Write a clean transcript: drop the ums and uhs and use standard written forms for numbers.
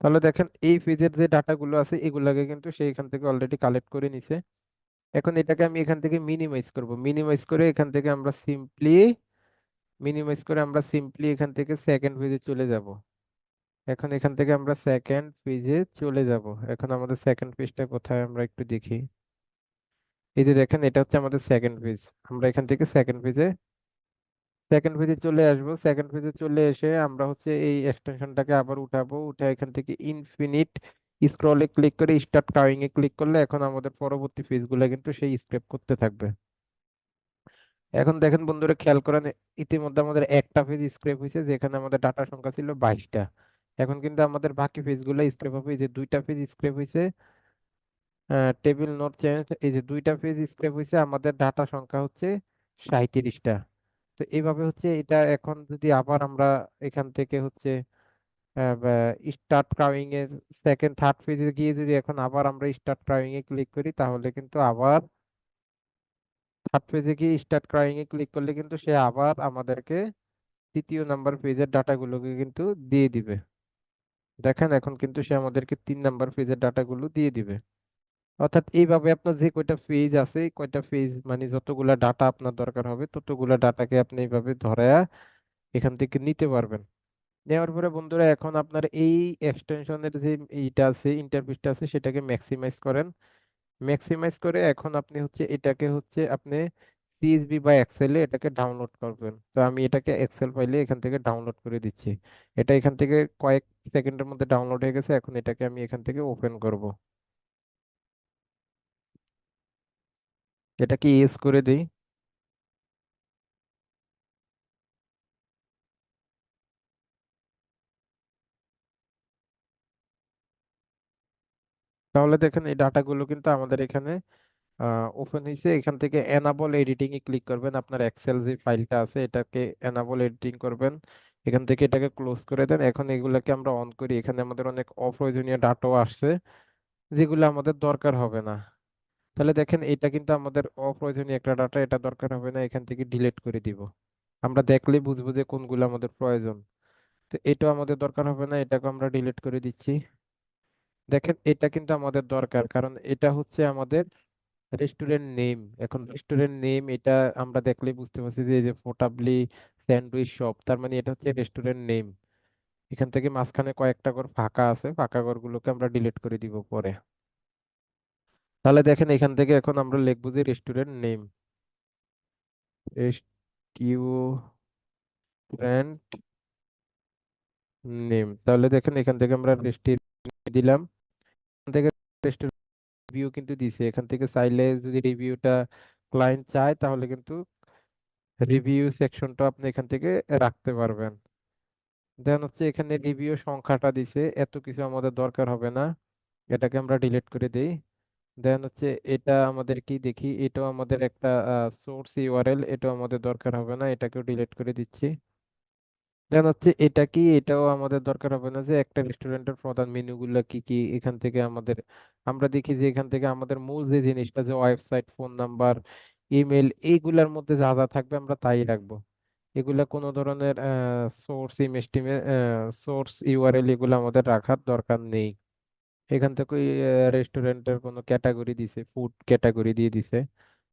তাহলে দেখেন এই পেজের যে ডাটাগুলো আছে এগুলাকে কিন্তু সে এখান থেকে অলরেডি কালেক্ট করে নিছে। এখন এটাকে আমি এখান থেকে মিনিমাইজ করব, মিনিমাইজ করে এখান থেকে আমরা সিম্পলি এখান থেকে সেকেন্ড পেজে চলে যাব। এখন এখান থেকে আমরা সেকেন্ড পেজে চলে যাব। এখন আমাদের সেকেন্ড পেজটা কোথায় আমরা একটু দেখি। এই যে দেখেন এটা হচ্ছে আমাদের সেকেন্ড পেজ। আমরা এখান থেকে সেকেন্ড পেজে চলে আসব। সেকেন্ড পেজে চলে এসে আমরা হচ্ছে এই এক্সটেনশনটাকে আবার উঠাবো, উঠে এখান থেকে ইনফিনিট স্ক্রলে ক্লিক করে স্টার্ট কাউইং এ ক্লিক করলে এখন আমাদের পরবর্তী পেজগুলো কিন্তু সেই স্ক্রেপ করতে থাকবে। এখন দেখেন বন্ধুরা, খেয়াল করেন, ইতিমধ্যে আমাদের একটা পেজ স্ক্রেপ হয়েছে যেখানে আমাদের ডাটা সংখ্যা ছিল 22টা। এখন কিন্তু আমাদের বাকি পেজগুলো স্ক্রেপ হবে। এই যে দুইটা পেজ স্ক্রেপ হয়েছে, টেবিল নোট চেঞ্জ, এই যে দুইটা পেজ স্ক্রেপ হয়েছে, আমাদের ডাটা সংখ্যা হচ্ছে 37টা। তো এইভাবে হচ্ছে এটা। এখন যদি আবার আমরা এখান থেকে হচ্ছে স্টার্ট ক্রাউইং এর সেকেন্ড থার্ড পেজে গিয়ে যদি এখন আবার আমরা স্টার্ট ক্রাউইং এ ক্লিক করি তাহলে কিন্তু আবার থার্ড পেজে গিয়ে স্টার্ট ক্রাউইং এ ক্লিক করলে কিন্তু সে আবার আমাদেরকে তৃতীয় নাম্বার পেজের ডাটাগুলোকে কিন্তু দিয়ে দিবে। দেখেন এখন কিন্তু সে আমাদেরকে 3 নাম্বার পেজের ডাটাগুলো দিয়ে দিবে। অর্থাৎ এইভাবে আপনার যে কয়টা পেজ আছে, এই কয়টা পেজ মানে যতগুলা ডাটা আপনার দরকার হবে ততগুলা ডাটাকে আপনি এইভাবে ধরায়া এখান থেকে নিতে পারবেন। নেওয়ার পরে বন্ধুরা এখন আপনার এই এক্সটেনশনের যে এইটা আছে, ইন্টারফেসটা আছে, সেটাকে ম্যাক্সিমাইজ করেন। ম্যাক্সিমাইজ করে এখন আপনি হচ্ছে এটাকে হচ্ছে আপনি সিএসভি বা এক্সেলে এটাকে ডাউনলোড করবেন। তো আমি এটাকে এক্সেল ফাইলে এখান থেকে ডাউনলোড করে দিচ্ছি। এটা এখান থেকে কয়েক সেকেন্ডের মধ্যে ডাউনলোড হয়ে গেছে। এখন এটাকে আমি এখান থেকে ওপেন করব। এটাকে ইয়েস করে দিই। তাহলে দেখেন এই ডাটাগুলো কিন্তু আমাদের এখানে ওপেন হয়েছে। এখান থেকে এনাবল এডিটিং এ ক্লিক করবেন। আপনার এক্সেল যে ফাইলটা আছে এটাকে এনাবল এডিটিং করবেন। এখান থেকে এটাকে ক্লোজ করে দেন। এখন এগুলাকে আমরা অন করি। এখানে আমাদের অনেক অপ্রয়োজনীয় ডাটাও আসছে যেগুলো আমাদের দরকার হবে না। তাহলে দেখেন এটা কিন্তু আমাদের অপ্রয়োজনীয় একটা ডাটা, এটা দরকার হবে না, এখান থেকে ডিলিট করে দিব। আমরা দেখলেই বুঝবো যে কোনগুলো আমাদের প্রয়োজন। তো এটাও আমাদের দরকার হবে না, এটাকে আমরা ডিলিট করে দিচ্ছি। দেখেন এটা কিন্তু আমাদের দরকার, কারণ এটা হচ্ছে আমাদের রেস্টুরেন্ট নেম। এখন রেস্টুরেন্ট নেম এটা আমরা দেখলেই বুঝতে পারছি যে এই যে পোর্টাবলি স্যান্ডউইচ শপ, তার মানে এটা হচ্ছে রেস্টুরেন্ট নেম। এখান থেকে মাঝখানে কয়েকটা ঘর ফাঁকা আছে, ফাঁকা ঘরগুলোকে আমরা ডিলিট করে দিব পরে। তাহলে দেখেন এখান থেকে এখন আমরা লিখবো যে রেস্টুরেন্ট নেম, রেস্টুরেন্ট নেম। তাহলে দেখেন এখান থেকে আমরা রেস্টুরেন্ট দিলাম। এখান থেকে রেস্টুরেন্ট রিভিউ কিন্তু দিছে। এখান থেকে চাইলে যদি রিভিউটা ক্লায়েন্ট চায় তাহলে কিন্তু রিভিউ সেকশনটা আপনি এখান থেকে রাখতে পারবেন। দেন হচ্ছে এখানে রিভিউ সংখ্যাটা দিছে, এত কিছু আমাদের দরকার হবে না, এটাকে আমরা ডিলিট করে দেই। দেন হচ্ছে এটা আমাদের কি দেখি, এটাও আমাদের একটা সোর্স ইউআরএল, এটাও আমাদের দরকার হবে না, এটাকেও ডিলিট করে দিচ্ছি। দেন হচ্ছে এটা কি, এটাও আমাদের দরকার হবে না, যে একটা রেস্টুরেন্টের প্রধান মেনুগুলো কি কি এখান থেকে আমাদের আমরা দেখি যে এখান থেকে আমাদের মূল যে জিনিসটা, যে ওয়েবসাইট, ফোন নাম্বার, ইমেল, এইগুলার মধ্যে যা যা থাকবে আমরা তাই রাখবো। এগুলা কোনো ধরনের সোর্স ইমেজ টিমে সোর্স ইউআরএল এগুলো আমাদের রাখার দরকার নেই। এখান থেকে রেস্টুরেন্টের কোনো ক্যাটাগরি দিছে, ফুড ক্যাটাগরি দিয়ে দিছে।